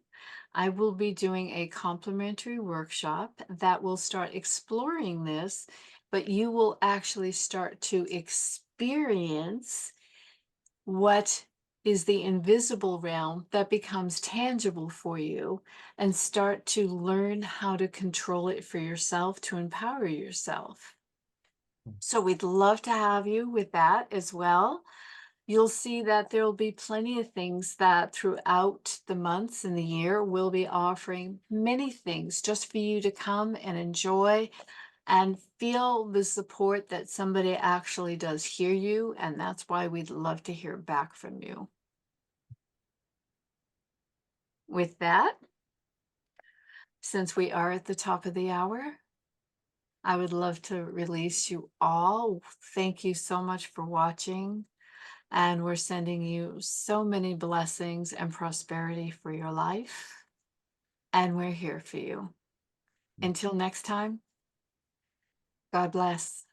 I will be doing a complimentary workshop that will start exploring this, but you will actually start to experience what is the invisible realm that becomes tangible for you, and start to learn how to control it for yourself, to empower yourself. So we'd love to have you with that as well. You'll see that there will be plenty of things that throughout the months and the year we'll be offering many things just for you to come and enjoy and feel the support that somebody actually does hear you. And that's why we'd love to hear back from you. With that, since we are at the top of the hour, I would love to release you all. Thank you so much for watching. And we're sending you so many blessings and prosperity for your life. And we're here for you. Until next time, God bless.